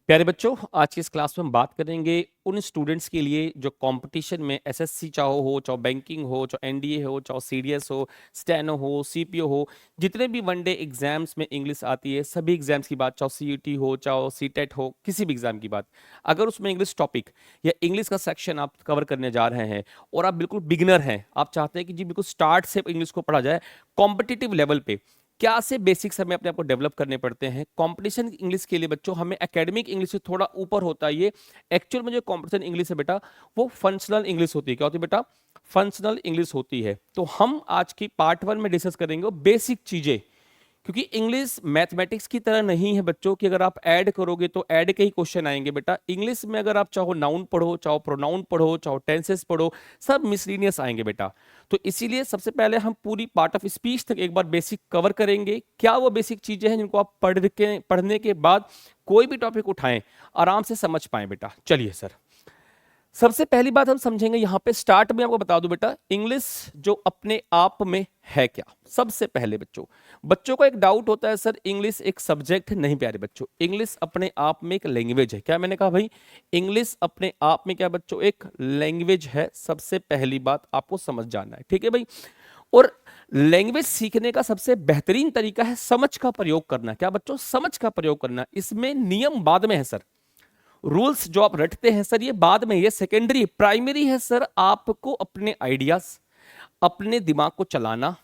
प्यारे बच्चों, आज की इस क्लास में हम बात करेंगे उन स्टूडेंट्स के लिए जो कंपटीशन में एसएससी चाहे बैंकिंग हो, चाहे एनडीए हो, चाहे सीडीएस हो, स्टेनो हो, सीपीओ हो, जितने भी वनडे एग्जाम्स में इंग्लिश आती है, सभी एग्जाम्स की बात, चाहे सीयूटी हो, चाहे सीटेट हो, किसी भी एग्जाम की बात, अगर उसमें इंग्लिश टॉपिक या इंग्लिश का सेक्शन आप कवर करने जा रहे हैं और आप बिल्कुल बिगिनर हैं, आप चाहते हैं कि जी बिल्कुल स्टार्ट से इंग्लिश को पढ़ा जाए कॉम्पिटिटिव लेवल पे, क्या से बेसिक्स हमें अपने आप को डेवलप करने पड़ते हैं। कंपटीशन इंग्लिश के लिए बच्चों हमें एकेडमिक इंग्लिश से थोड़ा ऊपर होता है ये। एक्चुअल में जो कंपटीशन इंग्लिश है बेटा, वो फंक्शनल इंग्लिश होती है। क्या होती है बेटा? फंक्शनल इंग्लिश होती है। तो हम आज की पार्ट 1 में डिस्कस करेंगे बेसिक चीजें, क्योंकि इंग्लिश मैथमेटिक्स की तरह नहीं है बच्चों कि अगर आप ऐड करोगे तो ऐड के ही क्वेश्चन आएंगे बेटा। इंग्लिश में अगर आप चाहो नाउन पढ़ो, चाहो प्रोनाउन पढ़ो, चाहो टेंसेस पढ़ो, सब मिसलीनियस आएंगे बेटा। तो इसीलिए सबसे पहले हम पूरी पार्ट ऑफ स्पीच तक एक बार बेसिक कवर करेंगे। क्या वो बेसिक चीजें हैं जिनको आप पढ़ने के बाद कोई भी टॉपिक उठाएं आराम से समझ पाए बेटा। चलिए सर, सबसे पहली बात हम समझेंगे यहां पे स्टार्ट में। आपको बता दूं बेटा, इंग्लिश जो अपने आप में है क्या। सबसे पहले बच्चों का एक डाउट होता है, सर इंग्लिश एक सब्जेक्ट नहीं। प्यारे बच्चों, इंग्लिश अपने आप में एक लैंग्वेज है। क्या मैंने कहा भाई? इंग्लिश अपने आप में क्या बच्चों? एक लैंग्वेज है। सबसे पहली बात आपको समझ जाना है, ठीक है भाई। और लैंग्वेज सीखने का सबसे बेहतरीन तरीका है समझ का प्रयोग करना। क्या बच्चों? समझ का प्रयोग करना। इसमें नियम बाद में है सर, रूल्स जो आप रटते हैं सर ये बाद में, ये सेकेंडरी। प्राइमरी है सर आपको अपने आइडियाज, अपने दिमाग को चलाना,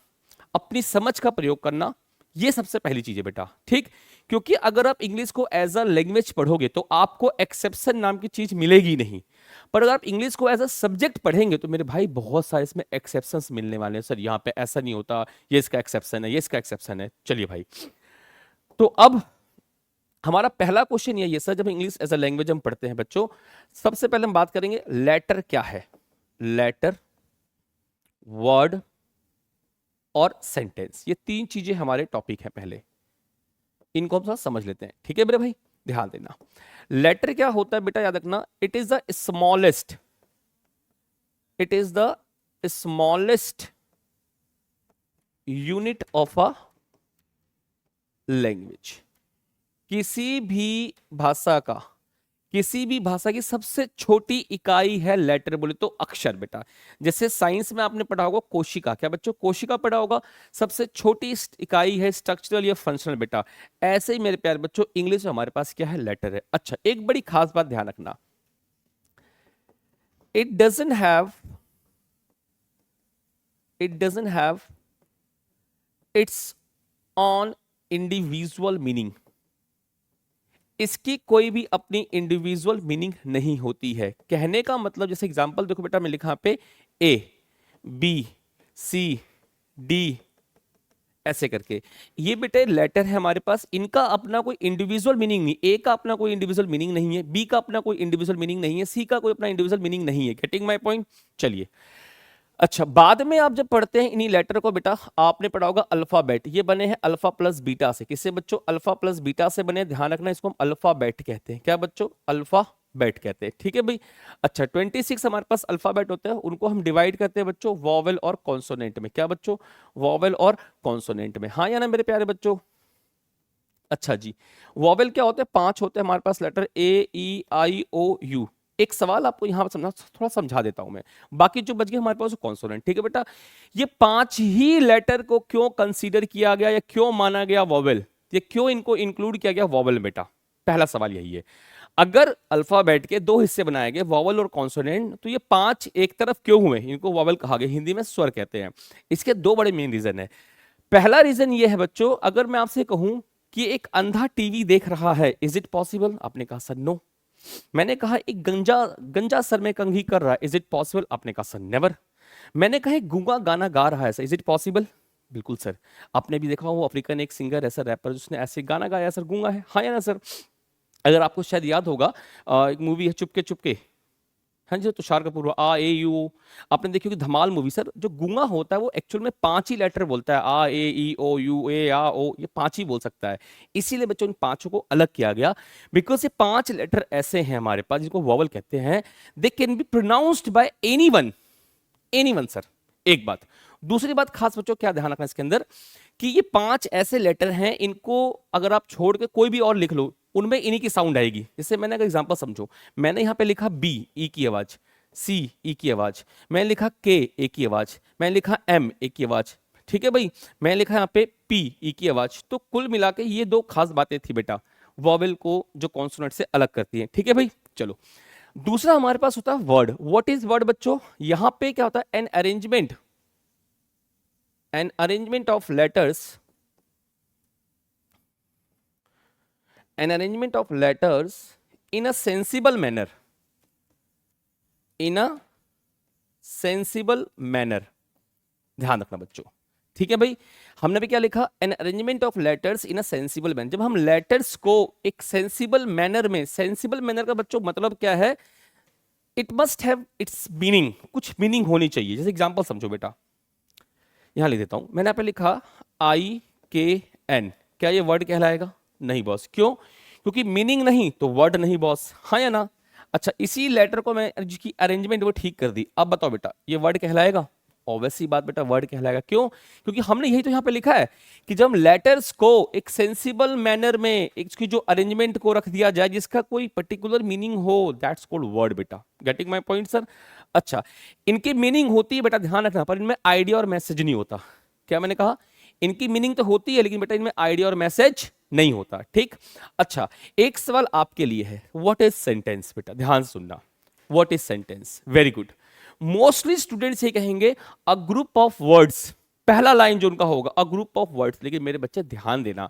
अपनी समझ का प्रयोग करना, ये सबसे पहली चीज है बेटा, ठीक। क्योंकि अगर आप इंग्लिश को एज अ लैंग्वेज पढ़ोगे तो आपको एक्सेप्शन नाम की चीज मिलेगी नहीं। पर अगर आप इंग्लिश को एज अ सब्जेक्ट पढ़ेंगे तो मेरे भाई बहुत सारे इसमें एक्सेप्शंस मिलने वाले हैं। सर यहाँ पे ऐसा नहीं होता, ये इसका एक्सेप्शन है, ये इसका एक्सेप्शन है। चलिए भाई, तो अब हमारा पहला क्वेश्चन यही है सर, जब इंग्लिश एज अ लैंग्वेज हम पढ़ते हैं बच्चों, सबसे पहले हम बात करेंगे लेटर क्या है। लेटर, वर्ड और सेंटेंस, ये तीन चीजें हमारे टॉपिक हैं। पहले इनको हम थोड़ा समझ लेते हैं, ठीक है मेरे भाई, ध्यान देना। लेटर क्या होता है बेटा, याद रखना, it is the smallest, it is the smallest unit of a language. किसी भी भाषा का, किसी भी भाषा की सबसे छोटी इकाई है लेटर। बोले तो अक्षर बेटा। जैसे साइंस में आपने पढ़ा होगा कोशिका, क्या बच्चों? कोशिका पढ़ा होगा, सबसे छोटी इकाई है स्ट्रक्चरल या फंक्शनल बेटा। ऐसे ही मेरे प्यारे बच्चों इंग्लिश में हमारे पास क्या है? लेटर है। अच्छा, एक बड़ी खास बात ध्यान रखना, it doesn't have, it doesn't have it's on individual meaning. इसकी कोई भी अपनी इंडिविजुअल मीनिंग नहीं होती है। कहने का मतलब, जैसे एग्जांपल देखो बेटा, मैं लिखा यहाँ पे ए बी सी डी ऐसे करके, ये बेटे लेटर है हमारे पास। इनका अपना कोई इंडिविजुअल मीनिंग नहीं। ए का अपना कोई इंडिविजुअल मीनिंग नहीं है, बी का अपना कोई इंडिविजुअल मीनिंग नहीं है, सी का कोई अपना इंडिविजुअल मीनिंग नहीं है। Getting my point? चलिए, अच्छा, बाद में आप जब पढ़ते हैं इन्हीं लेटर को बेटा, आपने पढ़ा होगा अल्फाबेट। ये बने हैं अल्फा प्लस बीटा से। किससे बच्चों? अल्फा प्लस बीटा से बने। ध्यान रखना, इसको हम अल्फाबेट कहते हैं। क्या बच्चों? अल्फाबेट कहते हैं, ठीक है भाई। अच्छा, 26 हमारे पास अल्फाबेट होते हैं, उनको हम डिवाइड करते हैं बच्चों वॉवेल और कॉन्सोनेंट में। क्या बच्चों? वॉवेल और कॉन्सोनेंट में, हाँ या ना मेरे प्यारे बच्चों? अच्छा जी, वॉवेल क्या होते हैं? 5 होते हैं हमारे पास letter, A E I O you. एक सवाल आपको यहां पर समझा, थोड़ा समझा देता हूं मैं, बाकी जो बच गए हमारे पास कॉन्सोनेंट, ठीक है बेटा। ये 5 ही लेटर को क्यों कंसीडर किया गया या क्यों माना गया वॉवेल, ये क्यों इनको इंक्लूड किया गया वॉवेल में बेटा? पहला सवाल यही है। अगर अल्फाबेट के 2 हिस्से बनाए गए, वॉवेल और कॉन्सोनेंट, तो ये 5 एक तरफ क्यों हुए? इनको वॉवेल कहा गया, हिंदी में स्वर कहते हैं। इसके 2 बड़े मेन रीजन है। पहला रीजन ये है बच्चों, अगर मैं आपसे कहूं कि एक अंधा टीवी देख रहा है, इज इट पॉसिबल? आपने कहा सर नो। मैंने कहा एक गंजा गंजा सर में कंघी कर रहा है, इज इट पॉसिबल? आपने कहा सर नेवर। मैंने कहा एक गूंगा गाना गा रहा है सर, इज इट पॉसिबल? बिल्कुल सर। आपने भी देखा वो अफ्रीकन एक सिंगर, ऐसा रैपर जिसने ऐसे गाना गाया सर, गूंगा है, हाँ या ना सर? अगर आपको शायद याद होगा, एक मूवी है चुपके चुपके, हाँ जी, तुषार कपूर, आ ए यू। आपने देखी होगी धमाल मूवी। सर जो गूंगा होता है वो एक्चुअल में 5 ही लेटर बोलता है, आ ए ई ओ यू ए आ ओ, ये 5 ही बोल सकता है। इसीलिए बच्चों इन 5 को अलग किया गया, बिकॉज ये 5 लेटर ऐसे हैं हमारे पास जिनको वॉवल कहते हैं। They can be pronounced bye anyone, anyone sir. एक बात। दूसरी बात खास बच्चों क्या ध्यान रखना इसके अंदर, कि ये 5 ऐसे लेटर हैं, इनको अगर आप छोड़ के कोई भी और लिख लो, उनमें इन्हीं की साउंड आएगी। जैसे मैंने अगर एग्जांपल समझो, मैंने यहाँ पे लिखा बी, ई की आवाज, सी, ई की आवाज, मैंने लिखा के, ए की आवाज, मैंने लिखा एम, ए की आवाज, ठीक है भाई, मैंने लिखा यहाँ पे पी, ई की आवाज। तो कुल मिला के ये दो खास बातें थी बेटा, वॉवेल को जो कॉन्सोनेंट से अलग करती है, ठीक है भाई। चलो, दूसरा हमारे पास होता है वर्ड। व्हाट इज वर्ड बच्चों? यहां पे क्या होता है? An arrangement of letters, an arrangement of letters in a sensible manner, in a sensible manner। ध्यान रखना बच्चों, ठीक है भाई। हमने भी क्या लिखा? An arrangement of letters in a sensible manner. जब हम लेटर्स को एक सेंसिबल मैनर में, सेंसिबल मैनर का बच्चों मतलब क्या है? It must have it's meaning, कुछ मीनिंग होनी चाहिए। जैसे एग्जांपल समझो बेटा, यहां लिख देता हूं, मैंने यहाँ पे लिखा आई के एन, क्या ये वर्ड कहलाएगा? नहीं बॉस। क्यों? क्योंकि मीनिंग नहीं तो वर्ड नहीं बॉस, हाँ या ना? अच्छा, इसी लेटर को मैं जिसकी अरेंजमेंट वो ठीक कर दी, अब बताओ बेटा ये वर्ड कहलाएगा? ऑब्वियसली बात बेटा, वर्ड कहलाएगा। क्यों? क्योंकि हमने यही तो यहाँ पे लिखा है कि जब लेटर्स को एक सेंसिबल मैनर में, इसकी जो अरेंजमेंट को रख दिया जाए जिसका कोई पर्टिकुलर मीनिंग हो, दैट्स कॉल्ड वर्ड बेटा। Getting my point sir? अच्छा, इनकी मीनिंग होती है बेटा, ध्यान रखना, पर इनमें आइडिया और मैसेज नहीं होता। क्या मैंने कहा? इनकी मीनिंग तो होती है लेकिन बेटा इनमें आइडिया और मैसेज नहीं होता, ठीक। अच्छा, एक सवाल आपके लिए है, व्हाट इज सेंटेंस? बेटा ध्यान से सुनना, what is sentence? Very good. Mostly students ये कहेंगे अ ग्रुप ऑफ वर्ड्स, पहला लाइन जो उनका होगा अ ग्रुप ऑफ वर्ड्स। लेकिन मेरे बच्चे ध्यान देना,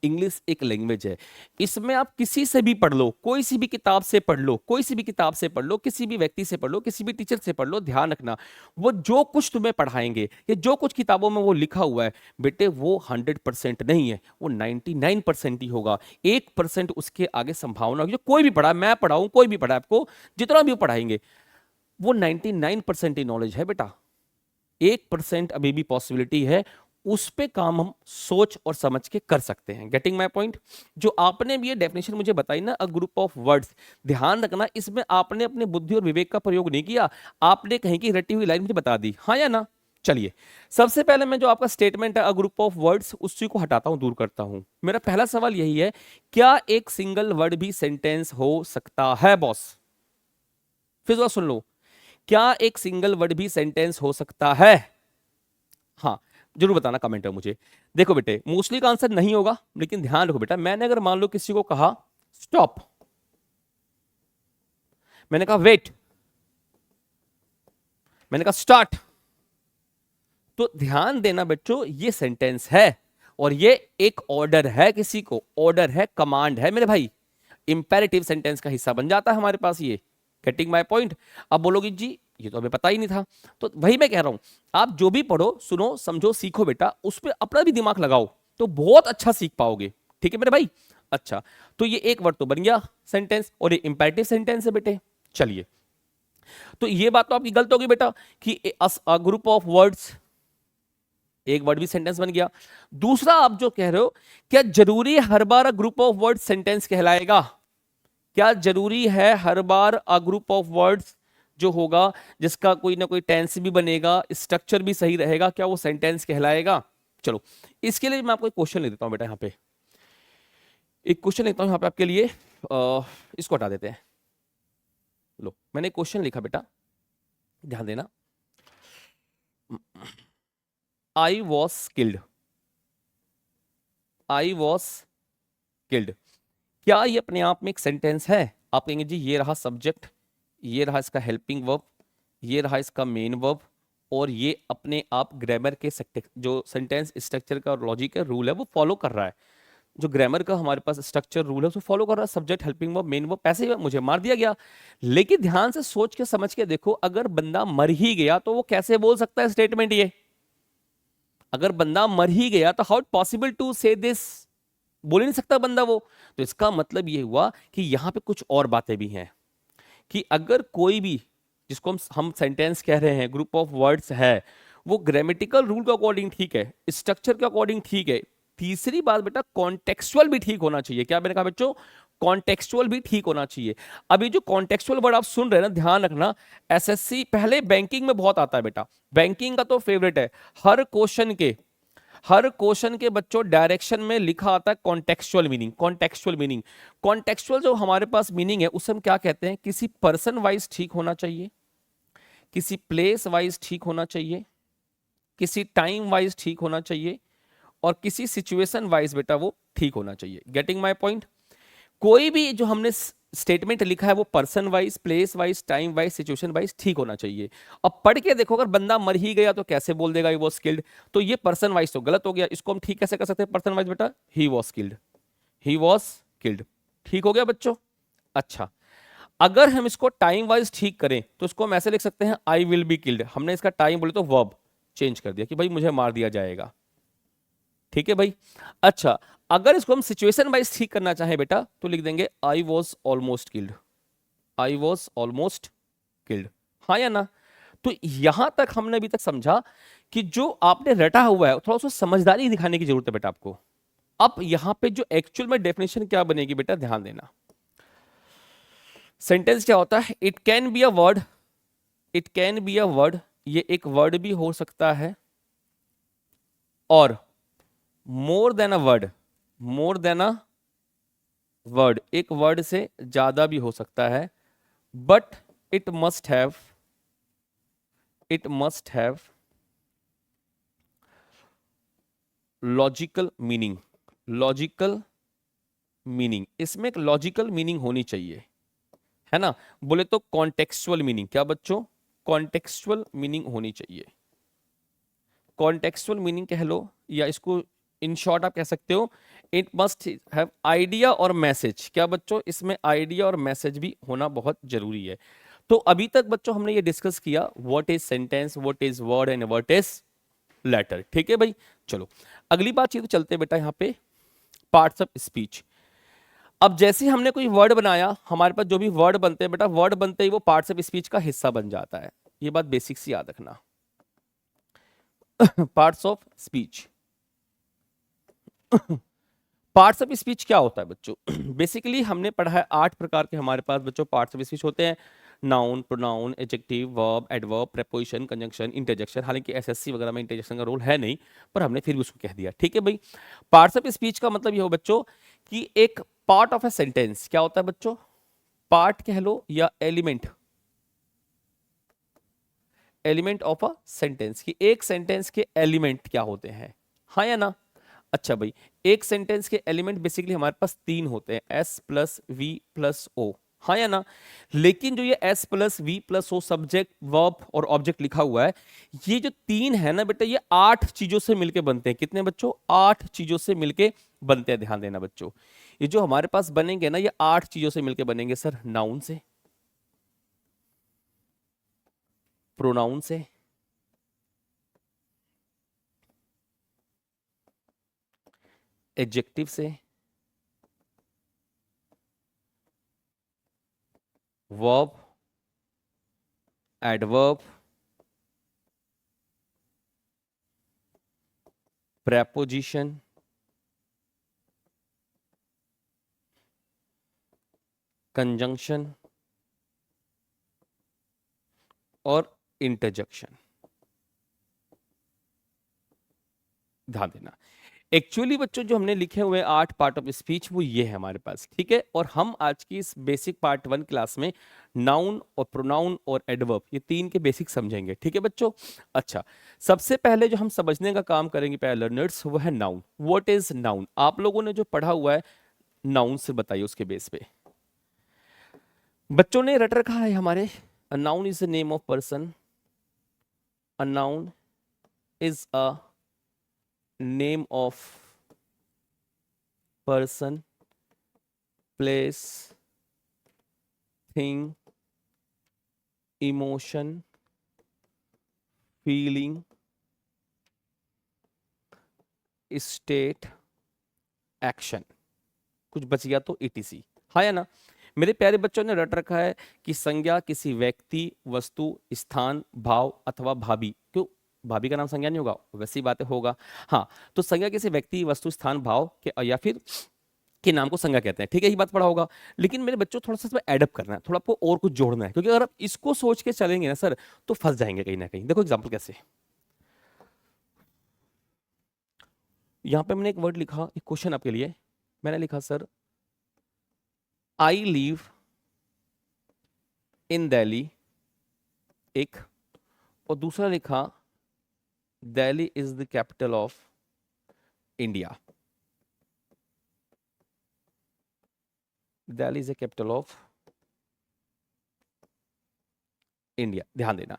इंग्लिश एक लैंग्वेज है, इसमें आप किसी से भी पढ़ लो, कोई सी भी किताब से पढ़ लो, कोई सी भी किताब से पढ़ लो, किसी भी व्यक्ति से पढ़ लो, किसी भी टीचर से पढ़ लो, ध्यान रखना वो जो कुछ तुम्हें पढ़ाएंगे या जो कुछ किताबों में वो लिखा हुआ है बेटे, वो 100% नहीं है, वो 99% ही होगा। 1% उसके आगे संभावना होगी। जो कोई भी पढ़ा, मैं पढ़ाऊं, कोई भी पढ़ा, आपको जितना भी पढ़ाएंगे, वो 99% ही नॉलेज है बेटा। 1% अभी भी पॉसिबिलिटी है, उस पे काम हम सोच और समझ के कर सकते हैं। Getting my point? जो आपने भी ये डेफिनेशन मुझे बताई ना, अ ग्रुप ऑफ वर्ड्स, ध्यान रखना इसमें आपने अपने बुद्धि और विवेक का प्रयोग नहीं किया, आपने कहीं की रटी हुई लाइन मुझे बता दी, हाँ या ना? चलिए, सबसे पहले मैं जो आपका स्टेटमेंट है अ ग्रुप ऑफ वर्ड्स, उसी को हटाता हूं, दूर करता हूं। मेरा पहला सवाल यही है, क्या एक सिंगल वर्ड भी सेंटेंस हो सकता है बॉस? फिर सुन लो, क्या एक सिंगल वर्ड भी सेंटेंस हो सकता है? हाँ, जरूर बताना कमेंट में मुझे। देखो बेटे, मोस्टली का आंसर नहीं होगा, लेकिन ध्यान रखो बेटा, मैंने अगर मान लो किसी को कहा स्टॉप, मैंने कहा वेट, मैंने कहा स्टार्ट, तो ध्यान देना बच्चों, ये सेंटेंस है और ये एक ऑर्डर है, किसी को ऑर्डर है, कमांड है मेरे भाई, इंपेरेटिव सेंटेंस का हिस्सा बन जाता है हमारे पास ये। Getting my point? अब बोलोगे जी ये तो हमें पता ही नहीं था, तो वही मैं कह रहा हूं, आप जो भी पढ़ो, सुनो, समझो, सीखो बेटा, उस पर अपना भी दिमाग लगाओ तो बहुत अच्छा सीख पाओगे, ठीक है मेरे भाई। अच्छा, तो ये एक वर्ड तो बन गया सेंटेंस और ये इंपेरेटिव सेंटेंस है बेटे। चलिए, तो ये बात तो आपकी गलत होगी बेटा कि अ ग्रुप ऑफ वर्ड्स, एक वर्ड भी सेंटेंस बन गया। दूसरा, आप जो कह रहे हो, क्या जरूरी है हर बार ग्रुप ऑफ वर्ड सेंटेंस कहलाएगा? क्या जरूरी है हर बार अ ग्रुप ऑफ वर्ड्स जो होगा, जिसका कोई ना कोई टेंस भी बनेगा, स्ट्रक्चर भी सही रहेगा, क्या वो सेंटेंस कहलाएगा? चलो, इसके लिए मैं आपको एक क्वेश्चन लिख देता हूं बेटा, यहां पे एक क्वेश्चन लिखता हूं यहां पे आपके लिए, इसको हटा देते हैं। लो, मैंने एक क्वेश्चन लिखा बेटा, ध्यान देना, I was killed, I was killed, क्या ये अपने आप में एक सेंटेंस है? आप कहेंगे जी ये रहा सब्जेक्ट, ये रहा इसका हेल्पिंग वर्ब, ये रहा इसका मेन वर्ब, और ये अपने आप ग्रामर के जो सेंटेंस स्ट्रक्चर का लॉजिक है, रूल है, वो फॉलो कर रहा है। जो ग्रामर का हमारे पास स्ट्रक्चर रूल है उसको फॉलो कर रहा है, subject, helping verb, main verb, ऐसे ही मुझे मार दिया गया। लेकिन ध्यान से सोच के समझ के देखो, अगर बंदा मर ही गया तो वो कैसे बोल सकता है स्टेटमेंट ये? अगर बंदा मर ही गया तो हाउ इट पॉसिबल टू से दिस? बोल ही नहीं सकता बंदा वो। तो इसका मतलब ये हुआ कि यहां पे कुछ और बातें भी हैं, कि अगर कोई भी, जिसको हम सेंटेंस कह रहे हैं, ग्रुप ऑफ वर्ड्स है, वो ग्रामेटिकल रूल के अकॉर्डिंग ठीक है, स्ट्रक्चर के अकॉर्डिंग ठीक है, तीसरी बात बेटा कॉन्टेक्सुअल भी ठीक होना चाहिए। क्या मैंने कहा बच्चों? कॉन्टेक्सुअल भी ठीक होना चाहिए। अभी जो कॉन्टेक्सुअल वर्ड आप सुन रहे हैं ना, ध्यान रखना, एसएससी पहले बैंकिंग में बहुत आता है बेटा, बैंकिंग का तो फेवरेट है, हर क्वेश्चन के हर क्वेश्चन के बच्चों डायरेक्शन में लिखा आता है contextual meaning. Contextual meaning, contextual जो हमारे पास मीनिंग है उसे हम क्या कहते हैं? किसी पर्सन वाइज ठीक होना चाहिए, किसी प्लेस वाइज ठीक होना चाहिए, किसी टाइम वाइज ठीक होना चाहिए, और किसी सिचुएशन वाइज बेटा वो ठीक होना चाहिए। Getting my point? कोई भी जो हमने स्टेटमेंट लिखा है वो person wise, place wise, time wise, situation wise ठीक होना चाहिए। अब पढ़ के देखो, अगर बंदा मर ही गया तो कैसे बोल देगा ही वॉज स्किल्ड? तो ये पर्सन वाइज तो गलत हो गया, इसको हम ठीक कैसे कर सकते हैं पर्सन वाइज बेटा? He was skilled, he was killed. ठीक हो गया बच्चों? अच्छा, अगर हम इसको टाइम वाइज ठीक करें तो इसको हम ऐसे लिख सकते हैं आई विल बी किल्ड। हमने इसका टाइम बोले तो वर्ब चेंज कर दिया कि भाई मुझे मार दिया जाएगा। ठीक है भाई? अच्छा, अगर इसको हम सिचुएशन वाइज ठीक करना चाहें बेटा तो लिख देंगे I was almost killed, I was almost killed. हाँ या ना? तो यहां तक हमने अभी तक समझा कि जो आपने रटा हुआ है थोड़ा सा समझदारी दिखाने की जरूरत है बेटा आपको। अब यहां पे जो एक्चुअल में डेफिनेशन क्या बनेगी बेटा, ध्यान देना। सेंटेंस क्या होता है? It can be a word, it can be a word, ये एक वर्ड भी हो सकता है, और more than a word, more than a word, एक वर्ड से ज्यादा भी हो सकता है, but it must have, it must have logical meaning, logical meaning, इसमें एक लॉजिकल मीनिंग होनी चाहिए, है ना? बोले तो कॉन्टेक्सुअल मीनिंग, क्या बच्चों? कॉन्टेक्सुअल मीनिंग होनी चाहिए। कॉन्टेक्सुअल मीनिंग कह लो, या इसको इन शॉर्ट आप कह सकते हो इट मस्ट हैव आइडिया और मैसेज। क्या बच्चों? इसमें आइडिया और मैसेज भी होना बहुत जरूरी है। तो अभी तक बच्चों हमने ये डिस्कस किया what is sentence, what is word and what is letter. ठीक है भाई? चलो अगली बात चीज चलते बेटा यहाँ पे पार्ट्स ऑफ स्पीच। अब जैसे ही हमने कोई वर्ड बनाया, हमारे पास जो भी वर्ड बनते हैं बेटा, वर्ड बनते ही वो पार्ट्स ऑफ स्पीच का हिस्सा बन जाता है। ये बात बेसिक सी याद रखना। Parts of speech, parts of speech क्या होता है बच्चों? बेसिकली हमने पढ़ा है 8 प्रकार के हमारे पास बच्चों पार्ट्स ऑफ स्पीच होते हैं। Noun, pronoun, adjective, verb, adverb, preposition, conjunction, interjection. हालांकि एसएससी वगैरह में इंटरजेक्शन का रोल है नहीं, पर हमने फिर भी उसको कह दिया। ठीक है भाई? पार्ट्स ऑफ स्पीच का मतलब ये हो बच्चों कि एक पार्ट ऑफ ए सेंटेंस क्या होता है बच्चों? पार्ट कह लो या element, element of a sentence, की एक सेंटेंस के एलिमेंट क्या होते हैं? हाँ या ना? अच्छा भाई, एक सेंटेंस के एलिमेंट बेसिकली हमारे पास 3 होते हैं, S plus V plus O. हाँ या ना? लेकिन जो ये S plus V plus O subject, verb और ऑब्जेक्ट लिखा हुआ है, ये जो 3 है ना बेटा, ये 8 चीजों से मिलके बनते हैं। कितने बच्चों? 8 चीजों से मिलके बनते हैं। ध्यान देना बच्चों, ये जो हमारे पास बनेंगे ना, ये 8 चीजों से मिलके बनेंगे। सर नाउन से, प्रोनाउन से, एडजेक्टिव से, वर्ब, एडवर्ब, प्रेपोजिशन, कंजंक्शन और इंटरजेक्शन। ध्यान देना, एक्चुअली बच्चों जो हमने लिखे हुए 8 पार्ट ऑफ स्पीच वो ये है हमारे पास। ठीक है? और हम आज की इस बेसिक पार्ट 1 क्लास में नाउन और प्रोनाउन और एडवर्ब, ये 3 के बेसिक समझेंगे। ठीक है बच्चों? अच्छा, सबसे पहले जो हम समझने का काम करेंगे प्यारे लर्नर्स, वो है नाउन। What is noun? आप लोगों ने जो पढ़ा हुआ है नाउन से बताइए, उसके बेस पे बच्चों ने रट रखा है हमारे, a noun is the name of person, a noun is a name of person, place, thing, emotion, feeling, state, action. कुछ बच गया तो ईटीसी। हाँ या ना? मेरे प्यारे बच्चों ने रट रखा है कि संज्ञा किसी व्यक्ति, वस्तु, स्थान, भाव अथवा भाभी। क्यों? भाभी का नाम संज्ञा नहीं होगा? वैसी बातें होगा। हाँ, तो संज्ञा किसी व्यक्ति, वस्तु, स्थान, भाव के या फिर के नाम को संज्ञा कहते हैं। ठीक है? ये बात पढ़ा होगा। लेकिन मेरे बच्चों थोड़ा सा इसमें एडअप करना है, थोड़ा आपको और कुछ जोड़ना है, क्योंकि अगर आप इसको सोच के चलेंगे ना सर तो फंस जाएंगे कहीं ना कहीं। देखो एग्जाम्पल कैसे, यहां पे मैंने एक वर्ड लिखा, एक क्वेश्चन आपके लिए मैंने लिखा sir, I live in Delhi, एक, और दूसरा लिखा Delhi is the capital of India. Delhi is the capital of India. ध्यान देना,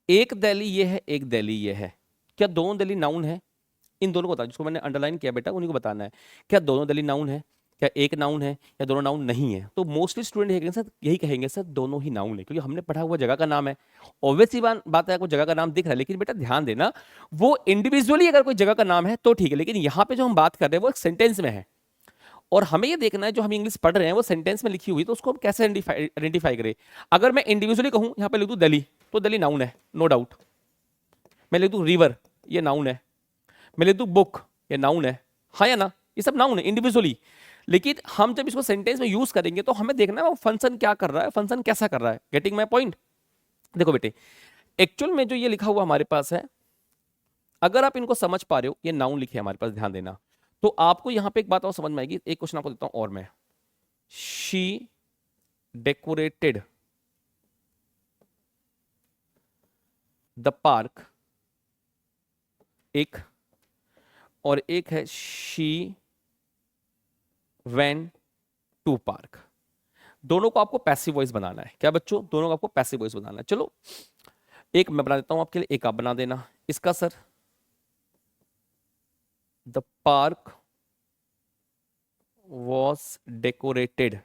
एक दिल्ली ये है, एक दिल्ली ये है। क्या दोनों दिल्ली नाउन है? इन दोनों को बता, जिसको मैंने अंडरलाइन किया बेटा उन्हीं को बताना है। क्या दोनों दिल्ली नाउन है? क्या एक नाउन है या दोनों नाउन नहीं है? तो मोस्टली स्टूडेंट सर यही कहेंगे सर दोनों ही नाउन है, क्योंकि हमने पढ़ा हुआ जगह का नाम है। ऑब्वियसली बात है, आपको जगह का नाम दिख रहा है, लेकिन बेटा ध्यान देना वो इंडिविजुअली अगर कोई जगह का नाम है तो ठीक है, लेकिन यहाँ पे जो हम बात कर रहे हैं वो एक सेंटेंस में है, और हमें ये देखना है जो हम इंग्लिश पढ़ रहे हैं वो सेंटेंस में लिखी हुई, तो उसको हम कैसे आइडेंटिफाई करें। अगर मैं इंडिविजुअली कहूँ, यहाँ पे लिख दूँ दिल्ली, तो दिल्ली नाउन है, नो डाउट। मैं लिख दूँ रिवर, ये नाउन है। मैं लिख दूँ बुक, ये नाउन है, हाँ या ना, ये सब नाउन है इंडिविजुअली। लेकिन हम जब इसको सेंटेंस में यूज करेंगे तो हमें देखना है वो फंक्शन क्या कर रहा है, फंक्शन कैसा कर रहा है। Getting my point? देखो बेटे, एक्चुअल में जो ये लिखा हुआ हमारे पास है, अगर आप इनको समझ पा रहे हो, ये नाउन लिखे हमारे पास, ध्यान देना, तो आपको यहां पे एक बात और समझ में आएगी। एक क्वेश्चन आपको देता हूं और मैं, शी डेकोरेटेड द पार्क, एक, और एक है शी वेंट टू पार्क। दोनों को आपको पैसिव वॉइस बनाना है। क्या बच्चों? दोनों को आपको पैसिव वॉइस बनाना है। चलो एक मैं बना देता हूं आपके लिए, एक आप बना देना। इसका sir, the park was decorated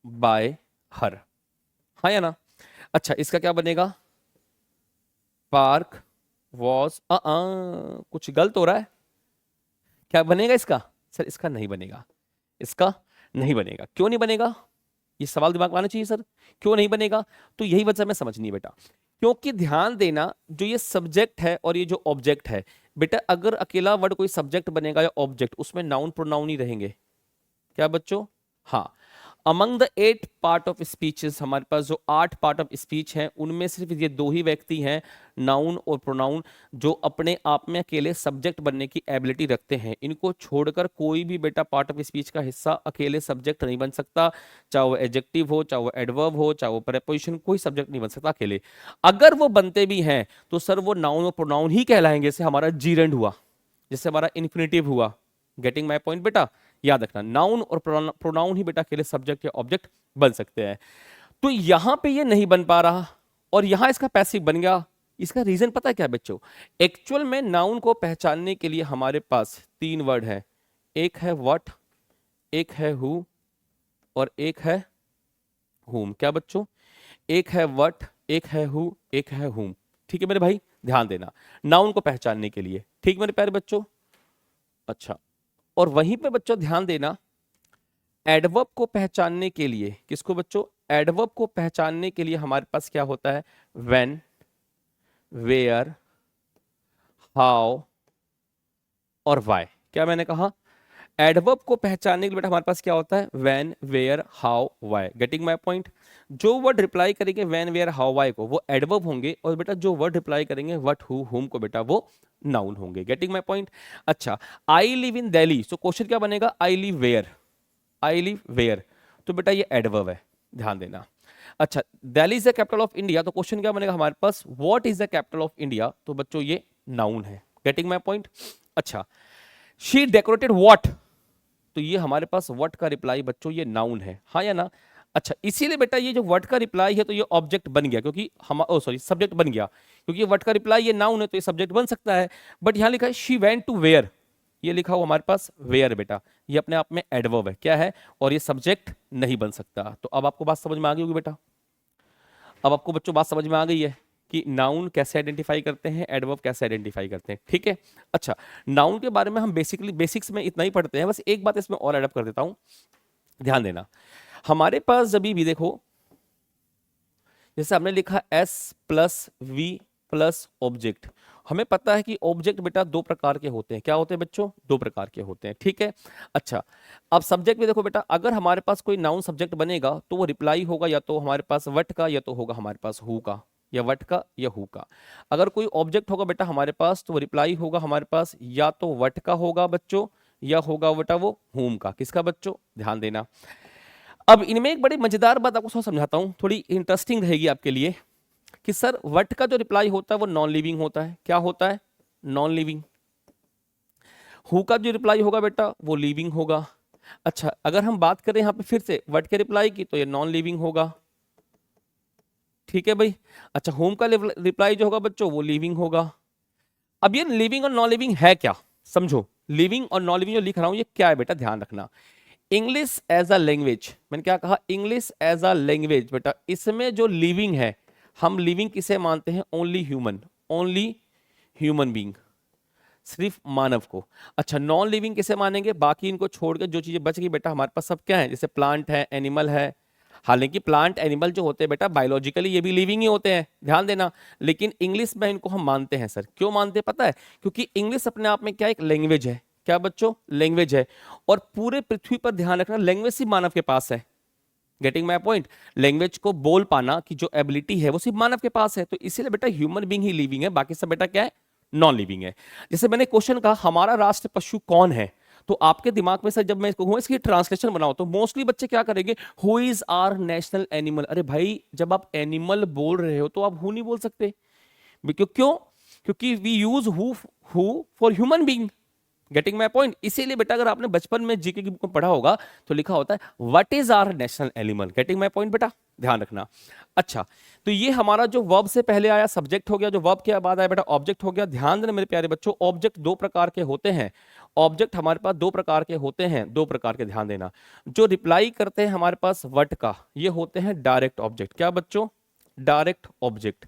bye हर, हाँ या ना? अच्छा, इसका क्या बनेगा? पार्क वॉज, कुछ गलत हो रहा है। क्या बनेगा इसका? सर इसका नहीं बनेगा, इसका नहीं बनेगा। क्यों नहीं बनेगा? ये सवाल दिमाग में आना चाहिए सर, क्यों नहीं बनेगा? तो यही वजह हमें समझनी है बेटा, क्योंकि ध्यान देना जो ये सब्जेक्ट है और ये जो ऑब्जेक्ट है बेटा, अगर अकेला वर्ड कोई सब्जेक्ट बनेगा या ऑब्जेक्ट, उसमें नाउन प्रोनाउन ही रहेंगे। क्या बच्चों? हाँ, among the 8 part of speeches, हमारे पास जो 8 पार्ट ऑफ स्पीच हैं उनमें सिर्फ ये दो ही व्यक्ति हैं, नाउन और प्रोनाउन, जो अपने आप में अकेले सब्जेक्ट बनने की एबिलिटी रखते हैं। इनको छोड़कर कोई भी बेटा पार्ट ऑफ स्पीच का हिस्सा अकेले सब्जेक्ट नहीं बन सकता, चाहे वो एडजेक्टिव हो, चाहे वो एडवर्ब हो, चाहे वो प्रेपोजिशन, कोई सब्जेक्ट नहीं बन सकता अकेले। अगर वो बनते भी हैं तो सर वो नाउन और प्रोनाउन ही कहलाएंगे। जैसे हमारा जीरेंड हुआ, जैसे हमारा इन्फिनेटिव हुआ। गेटिंग माई पॉइंट बेटा? याद रखना, नाउन और प्रोनाउन ही बेटा अकेले सब्जेक्ट या ऑब्जेक्ट बन सकते हैं। तो यहां पे ये नहीं बन पा रहा और यहां इसका पैसिव बन गया। इसका रीजन पता है क्या बच्चों? एक्चुअल में नाउन को पहचानने के लिए हमारे पास 3 वर्ड है, एक है व्हाट, एक है हु, और एक है हुम। क्या बच्चों? एक है व्हाट, एक है हु, एक है हुम। ठीक है मेरे भाई, ध्यान देना, नाउन को पहचानने के लिए। ठीक मेरे प्यारे बच्चों? अच्छा, और वहीं पे बच्चों ध्यान देना, एडवर्ब को पहचानने के लिए, किसको बच्चों? एडवर्ब को पहचानने के लिए हमारे पास क्या होता है? व्हेन, वेयर, हाउ और व्हाई। क्या मैंने कहा? एडवर्ब को पहचानने के लिए बेटा हमारे पास क्या होता है? When, where, how, why. Getting my point? जो वर्ड रिप्लाई करेंगे व्हेन, वेयर, हाउ, व्हाई को, वो एडवर्ब होंगे, और बेटा जो वर्ड रिप्लाई करेंगे व्हाट, हु, हुम को, बेटा वो नाउन होंगे। Getting my point? अच्छा, I live in Delhi, so question क्या बनेगा? I live where, I live where, तो बेटा ये एडवर्ब है, ध्यान देना। अच्छा, Delhi is the capital of India, तो क्वेश्चन क्या बनेगा हमारे पास? What is the capital of India, तो बच्चों ये नाउन है। Getting my point? अच्छा, शी डेकोरेटेड व्हाट, तो ये हमारे पास व्हाट का रिप्लाई बच्चों ये नाउन है, हाँ या ना? अच्छा, इसीलिए बेटा ये जो व्हाट का रिप्लाई है तो ये ऑब्जेक्ट बन गया, क्योंकि हम सॉरी सब्जेक्ट बन गया, क्योंकि व्हाट का रिप्लाई ये नाउन है तो ये सब्जेक्ट बन सकता है। बट यहां लिखा है शी वेंट टू वेयर, ये लिखा हुआ हमारे पास वेयर बेटा, ये अपने आप में एडवर्ब है, क्या है, और ये सब्जेक्ट नहीं बन सकता। तो अब आपको बात समझ में आ गई होगी बेटा? अब आपको बच्चों बात समझ में आ गई है कि नाउन कैसे आइडेंटिफाई करते हैं, एडवर्ब कैसे आइडेंटिफाई करते हैं। ठीक है? अच्छा, नाउन के बारे में हम बेसिक्स में इतना ही पढ़ते हैं, बस एक बात इसमें और ऐड अप कर देता हूं, ध्यान देना। हमारे पास जब भी देखो, जैसे हमने लिखा S plus V plus object, हमें पता है कि ऑब्जेक्ट बेटा 2 प्रकार के होते हैं। क्या होते हैं बच्चों? 2 प्रकार के होते हैं। ठीक है? अच्छा, अब सब्जेक्ट में देखो बेटा, अगर हमारे पास कोई नाउन सब्जेक्ट बनेगा तो वो रिप्लाई होगा या तो हमारे पास व्हाट का या तो होगा हमारे पास हु का। या वट का या हु का। अगर कोई ऑब्जेक्ट होगा बेटा हमारे पास तो वो रिप्लाई होगा हमारे पास या तो वट का होगा बच्चों या होगा बेटा वो हुम का। किसका बच्चों, ध्यान देना। अब इनमें एक बड़ी मजेदार बात आपको समझाता हूं, थोड़ी इंटरेस्टिंग रहेगी आपके लिए, कि सर वट का जो रिप्लाई होता है वो नॉन लिविंग होता है। क्या होता है, नॉन लिविंग। हु का जो रिप्लाई होगा बेटा वो लिविंग होगा। अच्छा अगर हम बात करें यहाँ पे फिर से वट के रिप्लाई की तो ये नॉन लिविंग होगा, ठीक है भाई। अच्छा होम का रिप्लाई जो होगा बच्चों वो लिविंग होगा। अब ये लिविंग और नॉन लिविंग है क्या, समझो। लिविंग और नॉन लिविंग जो लिख रहा हूं ये क्या है बेटा, ध्यान रखना। इंग्लिश एज अ लैंग्वेज, मैंने क्या कहा, इंग्लिश एज अ लैंग्वेज बेटा, इसमें जो लिविंग है, हम लिविंग किसे मानते हैं, only human, only human being, सिर्फ मानव को। अच्छा नॉन लिविंग किसे मानेंगे, बाकी इनको छोड़ के जो चीजें बच गई बेटा हमारे पास सब क्या है, जैसे प्लांट है, एनिमल है। हालांकि प्लांट एनिमल जो होते हैं बेटा बायोलॉजिकली ये भी लिविंग ही होते हैं, ध्यान देना। लेकिन इंग्लिश में इनको हम मानते हैं सर, क्यों मानते हैं पता है, क्योंकि इंग्लिश अपने आप में क्या एक लैंग्वेज है। क्या बच्चों, लैंग्वेज है। और पूरे पृथ्वी पर ध्यान रखना लैंग्वेज सिर्फ मानव के पास है। गेटिंग माई पॉइंट, लैंग्वेज को बोल पाना की जो एबिलिटी है वो सिर्फ मानव के पास है। तो इसीलिए बेटा ह्यूमन बींग ही लिविंग है, बाकी सब बेटा क्या है, नॉन लिविंग है। जैसे मैंने क्वेश्चन कहा हमारा राष्ट्र पशु कौन है, तो आपके दिमाग में सर जब मैं इसको इसकी ट्रांसलेशन बनाऊं तो मोस्टली बच्चे क्या करेंगे, who is our national animal. अरे भाई जब आप एनिमल बोल रहे हो तो आप हु नहीं बोल सकते, क्यों, क्योंकि we use who for human being. Getting my point. इसीलिए बेटा अगर आपने बचपन में जीके की बुक में पढ़ा होगा तो लिखा होता है what is our national animal. Getting my point बेटा, ध्यान रखना। अच्छा तो ये हमारा जो वर्ब से पहले आया सब्जेक्ट हो गया, जो वर्ब के बाद आया बेटा ऑब्जेक्ट हो गया। ध्यान देना मेरे प्यारे बच्चों, ऑब्जेक्ट दो प्रकार के होते हैं। ऑब्जेक्ट हमारे पास दो प्रकार के होते हैं, दो प्रकार के, ध्यान देना। जो रिप्लाई करते हैं हमारे पास वट का, ये होते हैं डायरेक्ट ऑब्जेक्ट। क्या बच्चों, डायरेक्ट ऑब्जेक्ट।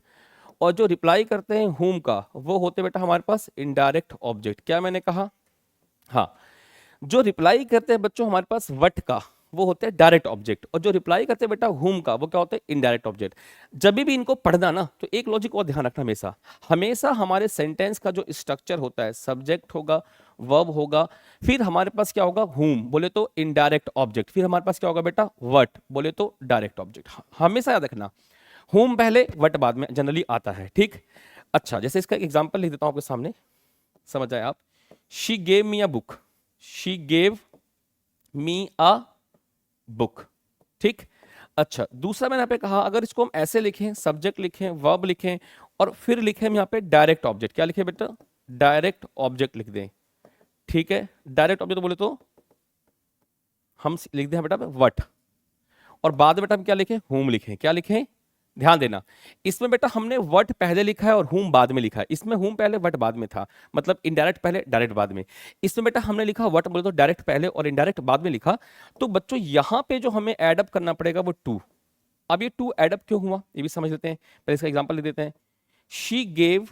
और जो रिप्लाई करते हैं हुम का, वो होते बेटा हमारे पास इनडायरेक्ट ऑब्जेक्ट। क्या मैंने कहा, हाँ। जो रिप्लाई करते हैं बच्चों हमारे पास वट का, वो होते हैं डायरेक्ट ऑब्जेक्ट। और जो रिप्लाई करते हैं बेटा हुम का, वो क्या होते हैं, इनडायरेक्ट ऑब्जेक्ट। जब भी इनको पढ़ना ना तो एक लॉजिक और ध्यान रखना, हमेशा हमेशा हमारे सेंटेंस का जो स्ट्रक्चर होता है, सब्जेक्ट होगा, वर्ब होगा, फिर हमारे पास क्या होगा, हुम बोले तो इनडायरेक्ट ऑब्जेक्ट, फिर हमारे पास क्या होगा बेटा, वट बोले तो डायरेक्ट ऑब्जेक्ट। हमेशा याद रखना, हुम पहले वट बाद में जनरली आता है, ठीक। अच्छा जैसे इसका एग्जाम्पल लिख देता हूं आपके सामने, समझ जाए आप। She gave me a book, she gave me a book, ठीक। अच्छा दूसरा मैंने यहाँ पे कहा, अगर इसको हम ऐसे लिखें, सब्जेक्ट लिखें, वर्ब लिखें और फिर लिखें हम यहाँ पे डायरेक्ट ऑब्जेक्ट, क्या लिखे बेटा, डायरेक्ट ऑब्जेक्ट लिख दें, ठीक है। डायरेक्ट ऑब्जेक्ट बोले तो हम लिख दें बेटा वट, और बाद में बेटा हम क्या लिखें, हुम लिखें। क्या लिखें, ध्यान देना। इसमें बेटा हमने वट पहले लिखा है और हुम बाद में लिखा है, इसमें हुम पहले वट बाद में था, मतलब इनडायरेक्ट पहले डायरेक्ट बाद में। इसमें बेटा हमने लिखा वट बोले तो डायरेक्ट पहले और इनडायरेक्ट बाद में लिखा। तो बच्चों यहां पे जो हमें एड अप करना पड़ेगा वो टू। अब ये टू एड अप क्यों हुआ ये भी समझ लेते हैं, पहले इसका एग्जांपल लिख देते हैं। She gave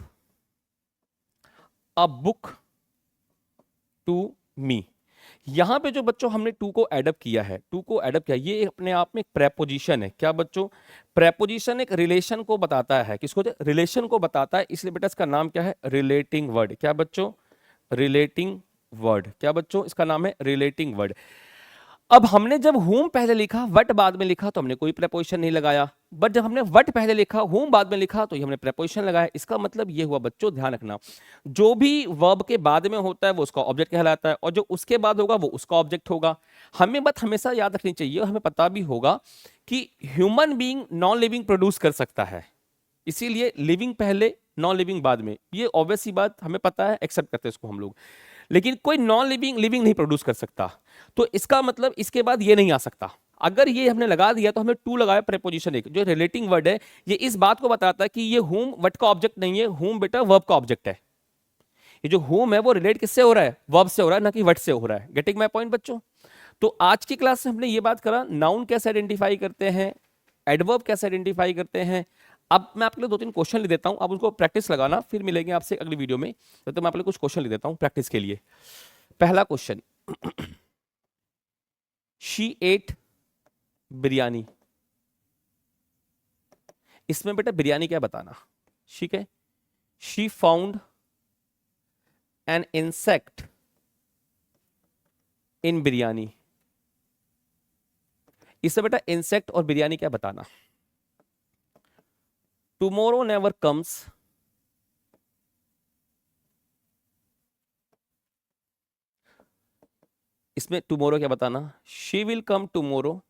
a book to me. यहां पे जो बच्चों हमने टू को एडअप किया है, टू को एडअप किया, ये अपने आप में एक प्रेपोजिशन है। क्या बच्चों, प्रेपोजिशन एक रिलेशन को बताता है, किसको, रिलेशन को बताता है, इसलिए बेटा इसका नाम क्या है, रिलेटिंग वर्ड। क्या बच्चों, रिलेटिंग वर्ड। क्या बच्चों, इसका नाम है रिलेटिंग वर्ड। अब हमने जब हुम पहले लिखा वट बाद में लिखा तो हमने कोई प्रेपोजिशन नहीं लगाया, बट जब हमने वट पहले लिखा हुम बाद में लिखा तो ये हमने प्रेपोजिशन लगाया। इसका मतलब ये हुआ बच्चों, ध्यान रखना, जो भी वर्ब के बाद में होता है वो उसका ऑब्जेक्ट कहलाता है, और जो उसके बाद होगा वो उसका ऑब्जेक्ट होगा। हमें बात हमेशा याद रखनी चाहिए, हमें पता भी होगा कि human being non living produce कर सकता है, इसीलिए लिविंग पहले नॉन लिविंग बाद में, ये ऑब्वियस सी बात हमें पता है, एक्सेप्ट करते हैं इसको हम लोग। लेकिन कोई नॉन लिविंग लिविंग नहीं प्रोड्यूस कर सकता, तो इसका मतलब इसके बाद ये नहीं आ सकता। अगर ये हमने लगा दिया तो हमने टू लगाया प्रेपोजिशन एक, जो रिलेटिंग वर्ड है, ये इस बात को बताता है कि ये हुम वट का ऑब्जेक्ट नहीं है, हुम बेटा वर्ब का ऑब्जेक्ट है। ये जो हुम है वो रिलेट किससे हो रहा है, वर्ब से हो रहा है, ना कि वट से हो रहा है। गेटिंग माय पॉइंट बच्चों। तो आज की क्लास में हमने ये बात करा, नाउन कैसे आइडेंटिफाई करते हैं, एडवर्ब कैसे आइडेंटिफाई करते हैं। अब मैं आपके लिए दो तीन क्वेश्चन लिख देता हूं, आप उनको प्रैक्टिस लगाना, फिर मिलेंगे आपसे अगली वीडियो में। तो मैं आप लोग कुछ क्वेश्चन लिख देता हूं प्रैक्टिस के लिए। पहला क्वेश्चन, शी एट बिरयानी। इसमें बेटा बिरयानी क्या बताना, ठीक है। शी फाउंड एन इंसेक्ट इन बिरयानी। इससे बेटा इंसेक्ट और बिरयानी क्या बताना। टुमारो नेवर कम्स, इसमें टुमारो क्या बताना, शी विल कम टुमारो,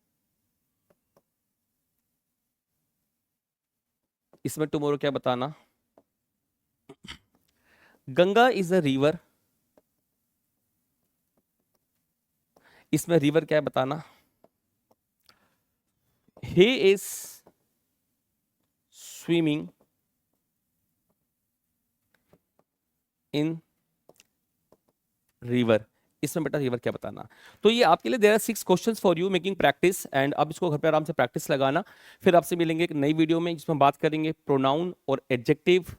इसमें टुमारो क्या बताना, गंगा इज अ रिवर, इसमें रिवर क्या है बताना, he is swimming in river, इसमें बेटा रिवर क्या बताना। तो ये आपके लिए there are 6 questions for you making practice, and अब इसको घर पे आराम से प्रैक्टिस लगाना। फिर आपसे मिलेंगे एक नई वीडियो में जिसमें बात करेंगे प्रोनाउन और एडजेक्टिव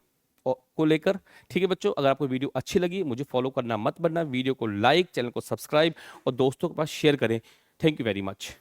को लेकर। ठीक है बच्चों, अगर आपको वीडियो अच्छी लगी मुझे फॉलो करना मत भूलना, वीडियो को लाइक, चैनल को सब्सक्राइब और दोस्तों के पास शेयर करें। Thank you very much.